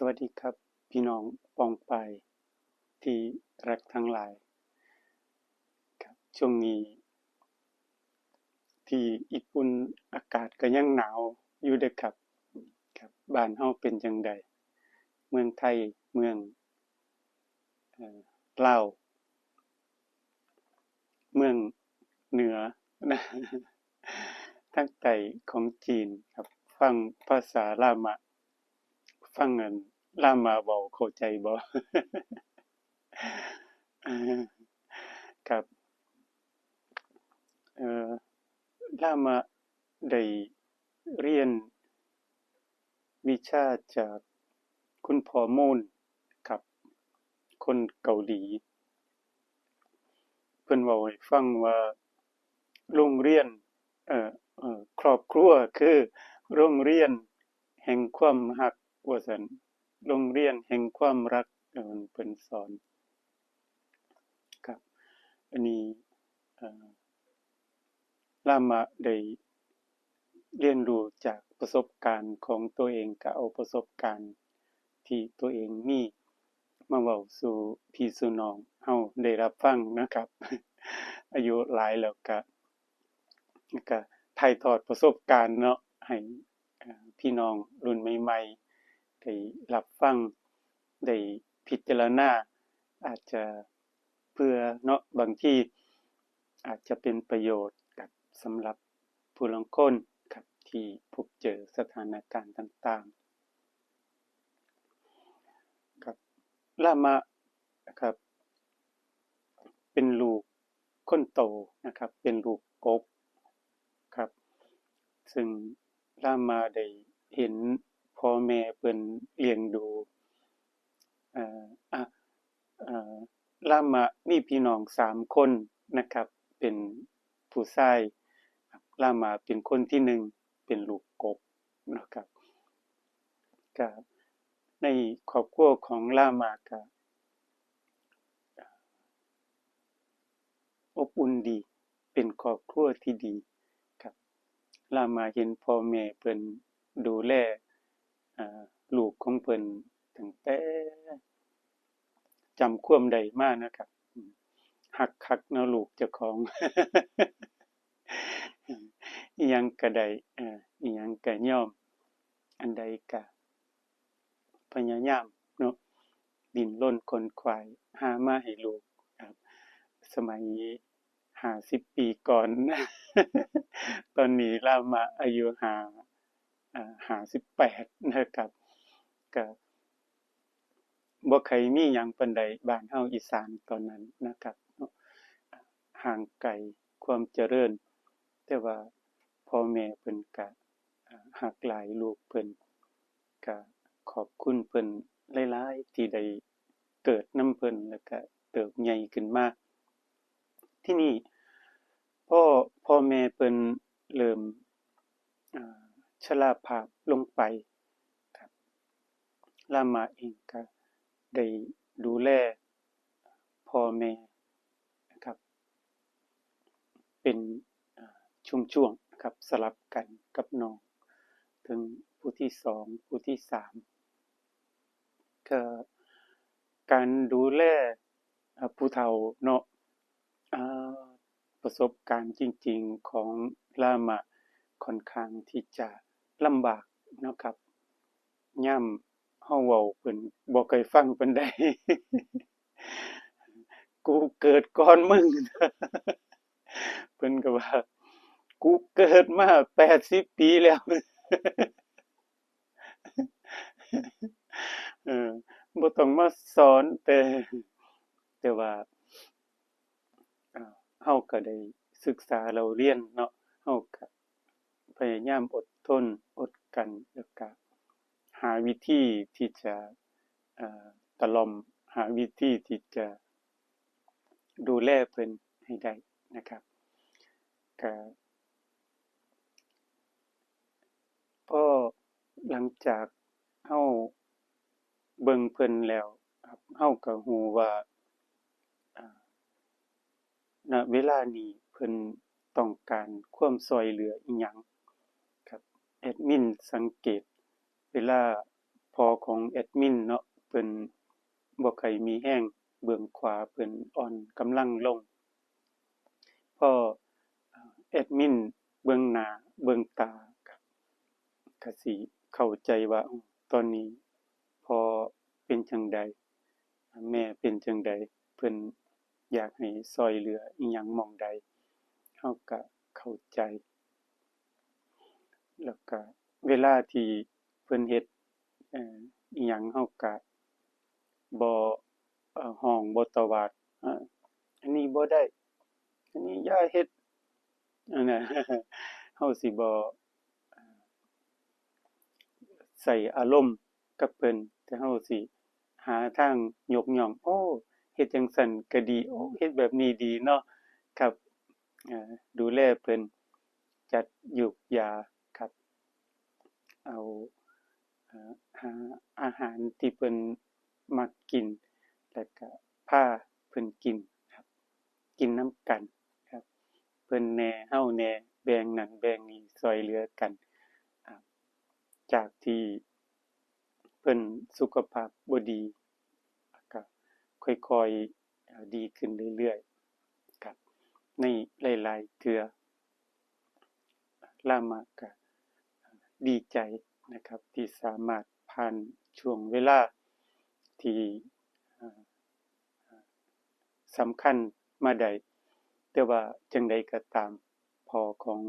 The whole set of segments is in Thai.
สวัสดีครับพี่น้องปองปายที่รักทั้งหลายครับช่วงนี้ที่ญี่ปุ่นอากาศก็ยังหนาวอยู่เด้อครับบ้านเฮาเป็นจั่งใดเมืองไทยเมืองลาวเมืองเหนือนะทางใต้ของจีนครับฟังภาษาลามะฟังอันลาวมาเว้าเข้าใจบ่เออครับเอ่อลามะได้เรียนวิชาจากคุณพ่อมูนครับคนเกาหลีเพิ่นเว้าให้ฟังว่าโรงเรียนเอ่อครอบครัวคือโรงเรียนแห่งความรักว่าซั่นโรงเรียนแห่งความรักเพิ่นสอนครับอันนี้เอ่อลามะได้เรียนรู้จากประสบการณ์ของตัวเองก็เอาประสบการณ์ที่ตัวเองมีมาเว้าสู่พี่สู่น้องเฮาได้รับฟังนะครับอายุหลายแล้วก็ถ่ายทอดประสบการณ์เนาะให้พี่น้องรุ่นใหม่ๆได้รับฟังได้พิจารณาอาจจะเพื่อเนาะบางทีอาจจะเป็นประโยชน์กับสำหรับผู้ลางคนครับที่พบเจอสถานการณ์ต่างๆครับลามะนะครับเป็นลูกคนโตนะครับเป็นลูกกบครับซึ่งลามะได้เห็นพ่อแม่เพิ่นเลี้ยงดูเอ่ออะเอ่อลามะมีพี่น้อง3คนนะครับเป็นผู้ชายลามะเป็นคนที่1เป็นลูกกบนะครับก็ในครอบครัวของลามะก็อบอุ่นดีเป็นครอบครัวที่ดีครับลามะเห็นพ่อแม่เพิ่นดูแลลูกของเพิ่นตั้งแต่จำความได้มานะครับรักคักเนาะลูกเจ้าของอิหยังก็ได้อิหยังก็ยอมอันใดก็พยายามเนาะดิ้นรนขนขวายหามาให้ลูกครับสมัย50ปีก่อนตอนนี้ลามะอายุ58นะครับก็บ่ค่อยมีหยังปานใดบ้านเฮาอีสานตอนนั้นนะครับเนาะห่างไกลความเจริญแต่ว่าพ่อแม่เพิ่นก็รักหลายลูกเพิ่นก็ขอบคุณเพิ่นหลายๆที่ได้เกิดนำเพิ่นแล้วก็เติบใหญ่ขึ้นมาที่นี่พ่อพ่อแม่เพิ่นเริ่มอ่าชราภาพลงไปครับลามะเองก็ได้ดูแลพ่อแม่นะครับเป็นช่วงๆนะครับสลับกันกับน้องถึงผู้ที่2ผู้ที่3ก็การดูแลผู้เฒ่าเนาะอ่าประสบการณ์จริงๆของลามะค่อนข้างที่จะลำบากเนาะครับยามเฮาเว้าเพิ่นบ่ค่อยฟังปานใดกูเกิดก่อนมึงเพิ่นก็ว่ากูเกิดมา80ปีแล้วเออบ่ต้องมาสอนแต่ว่าเฮาก็ได้ศึกษาเราเรียนเนาะเฮาก็พยายามอดทนอดกลั้นแล้วก็หาวิธีที่จะเอ่อตะล่อมหาวิธีที่จะดูแลเพิ่นให้ได้นะครับก็พอหลังจากเฮาเบิ่งเพิ่นแล้วครับเฮาก็รู้ว่าอ่าณเวลานี้เพิ่นต้องการความช่วยเหลืออิหยังครับแอดมินสังเกตเวลาพ่ อของแอดมินเนาะเพิ่นบ่ค่อยมีแรงเบื้องขวาเพิ่นอ่อนกำลังลงพอแอดมินเบื้องหน้าเบื้องตาก็สิเข้าใจว่าตอนนี้พ่อเป็นจั่งใดแม่เป็นจั่งใดเพิ่นอยากให้ช่วยเหลืออิหยังหม้องใดเราก็เข้าใจแล้วก็เวลาที่เพิ่นเฮ็ดอิหยังเราก็บ่ร้องบ่ตวาดอันนี้บ่ได้อันนี้อย่าเฮ็ดอันน่ะ เราสิบ่ใส่อารมณ์กับเพิ่นแต่เราสิหาทางยกย่องโอ้เฮ็ดจั่งซั้นก็ดีโอ้เฮ็ดแบบนี้ดีเนาะครับดูแลเพิ่นจัดยูกยาครับเอาหาอาหารที่เพิ่นมักกินแล้วก็พาเพิ่นกินครับกินนำกันครับเพิ่นแหน่เราแหน่แบ่งนั่นแบ่งนี่ช่วยเหลือกันจากที่เพิ่นสุขภาพบ่ดีก็ค่อยๆดีขึ้นเรื่อยๆครับในหลายๆเทื่อลามะก็ดีใจนะครับที่สามารถผ่านช่วงเวลาที่สำคัญมาได้แต่ว่าจังใดก็ตามพ่อของ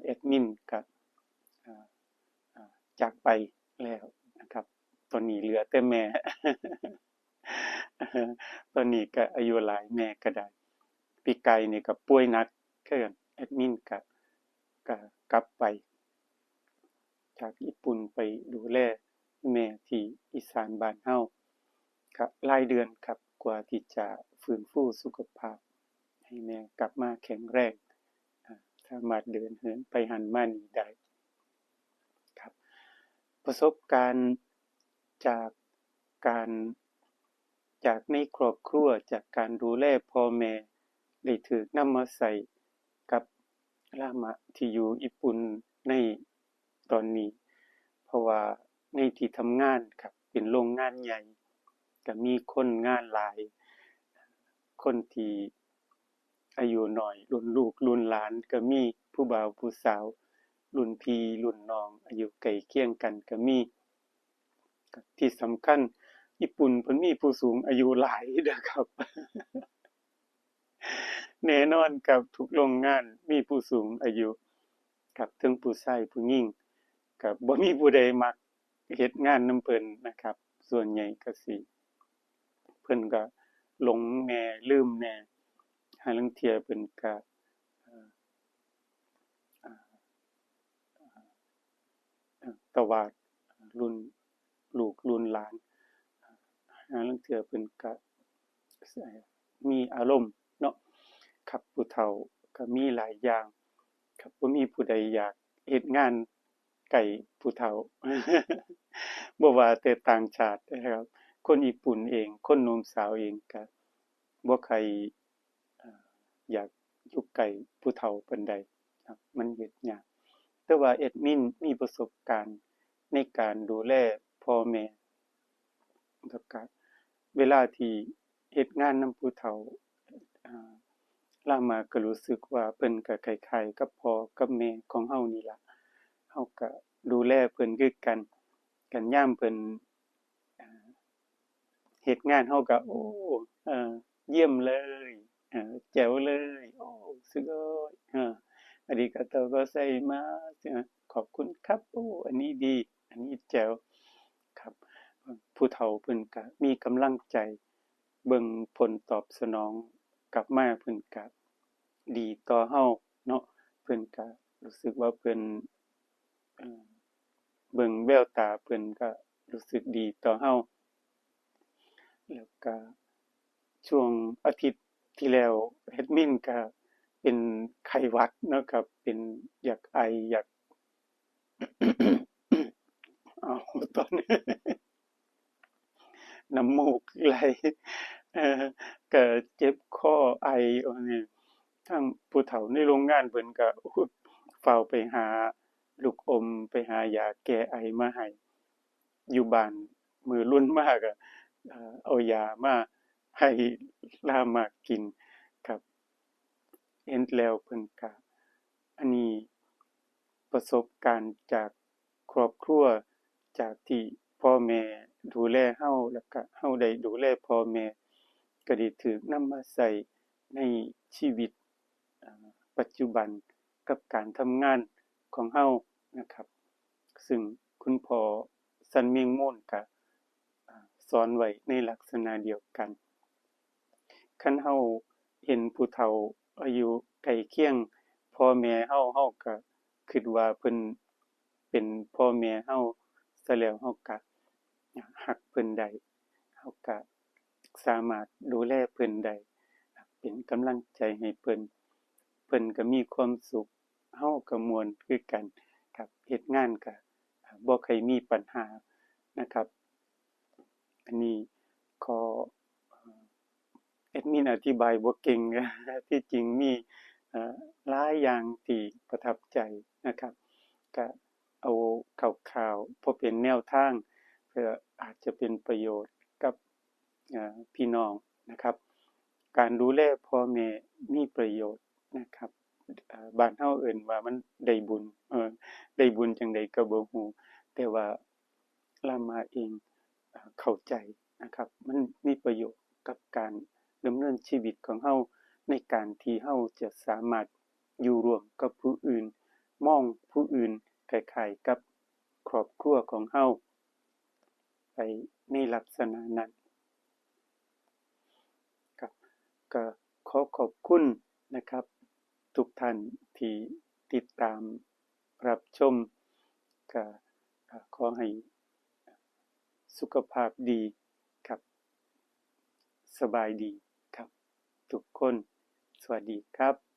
แอดมินก็จากไปแล้วนะครับตอนนี้เหลือแต่แม่ ตอนนี้ก็อายุหลายแม่ก็ได้ปีกายนี่ก็ป่วยหนักคือกันแอดมินก็กลับไปจากญี่ปุ่นไปดูแลแม่ที่อีสานบ้านเฮาก็หลายเดือนครับกว่าที่จะฟื้นฟูสุขภาพให้แม่กลับมาแข็งแรงสามารถเดินเหินไปหันมานี่ได้ครับประสบการณ์จากการจากในครอบครัวจากการดูแลพ่อแม่ได้ถูกนำมาใส่กับลามะที่อยู่ญี่ปุ่นในตอนนี้เพราะว่าในที่ทำงานครับเป็นโรงงานใหญ่ก็มีคนงานหลายคนที่อายุน้อยรุ่นลูกรุ่นหลานก็มีผู้บ่าวผู้สาวรุ่นพี่รุ่นน้องอายุใกล้เคียงกันก็มีที่สำคัญญี่ปุ่นเพิ่นมีผู้สูงอายุหลายเด้อครับ แน่นอนครับทุกโรงงานมีผู้สูงอายุครับเทิงผู้ชายผู้หญิงก็บ่มีผู้ใดมักเฮ็ดงานนำเพิ่นนะครับส่วนใหญ่ก็สิเพิ่นก็หลงแหน่ลืมแหน่ห่าลางเที่ยเพิ่นก็ตวาดรุ่นลูกรุ่นหลานห่าลางเที่ยเพิ่นก็มีอารมณ์เนาะครับผู้เฒ่าก็มีหลายอย่างครับบ่มีผู้ใดอยากเฮ็ดงานใกล้ผู้เฒ่า บ่ว่าแต่ต่างชาตินะครับคนญี่ปุ่นเองคนหนุ่มสาวเองก็บ่ค่อยอยากอยู่ใกล้ผู้เฒ่าปานใดครับมันเฮ็ดยากแต่ว่าแอดมินมีประสบการณ์ในการดูแลพ่อแม่แล้วก็เวลาที่เฮ็ดงานนำผู้เฒ่าอ่าลามาก็รู้สึกว่าเพิ่นก็คล้ายๆกับพ่อกับแม่ของเฮานี่ล่ะเฮาก็ดูแลเพิ่นคือกันกันยามเพิ่นอ่าเฮ็ดงานเฮาก็โอ้เยี่ยมเลยแจ๋วเลยโอ้สุดยอดอาริกาโตโกไซมัสขอบคุณครับโอ้อันนี้ดีอันนี้แจ๋วครับผู้เฒ่าเพิ่นก็มีกำลังใจเบิ่งผลตอบสนองกลับมาเพิ่นก็ดีต่อเฮาเนาะเพิ่นก็รู้สึกว่าเพิ่นเอ่อเบิ่งแววตาเพิ่นก็รู้สึกดีต่อเฮาแล้วก็ช่วงอาทิตย์ที่แล้วแอดมินก็เป็นไข้หวัดเนาะครับเป็นอยากไออยาก อ้าวตอนนี้ น้ำมูกไหลเออก็เจ็บคอไออันนี้ทั้งผู้เฒ่าในโรงงานเพิ่นก็เฝ้าไปหาลูกอมไปหายาแก้ไอมาให้ อยู่บ้านมื้อรุ่นมาก็เอายามาให้ลามากกินครับเห็นแล้วเพิ่นก็อันนี้ประสบการณ์จากครอบครัวจากที่พ่อแม่ดูแลเราแล้วก็เราได้ดูแลพ่อแม่ก็ได้ถูกนำมาใช้ในชีวิตปัจจุบันกับการทำงานของเรานะครับซึ่งคุณพ่อสันเมียงโม่นก็สอนไว้ในลักษณะเดียวกันคันเราเห็นผู้เฒ่าอายุใกล้เคียงพ่อแม่เราก็คิดว่าเพิ่นเป็นพ่อแม่เราซะแล้วเราก็รักเพิ่นได้เราก็สามารถดูแลเพิ่นได้เป็นกำลังใจให้เพิ่นก็มีความสุขเราก็ม่วนคือกันครับเฮ็ดงานก็บ่ค่อยมีปัญหานะครับอันนี้ขอแอดมินอธิบายบ่เก่งที่จริงมีหลายอย่างที่ประทับใจนะครับก็เอาคร่าวๆพอเป็นแนวทางเพื่ออาจจะเป็นประโยชน์กับพี่น้องนะครับการดูแลพ่อแม่มีประโยชน์นะครับบ้านเฮาเอิ้นว่ามันได้บุญได้บุญจั่งใดก็บ่ฮู้แต่ว่าลามาเองเข้าใจนะครับมันมีประโยชน์กับการดำเนินชีวิตของเฮาในการที่เฮาจะสามารถอยู่ร่วมกับผู้อื่นมองผู้อื่นคล้ายๆกับครอบครัวของเฮาไปในลักษณะนั้นครับก็ขอขอบคุณนะครับทุกท่านที่ติดตามรับชมก็ขอให้สุขภาพดีครับสบายดีครับทุกคนสวัสดีครับ